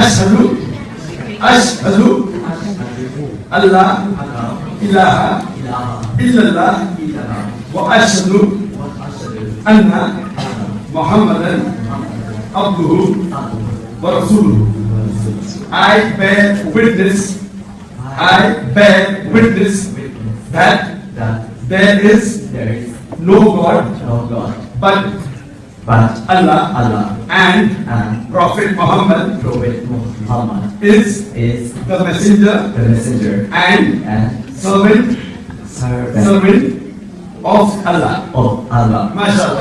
ashhadu alla ilaha illallah wa ashhadu anna Muhammadan abduhu wa rasuluhu. I bear witness that there is no God but Allah and Prophet Muhammad is the messenger and servant of Allah. MashaAllah.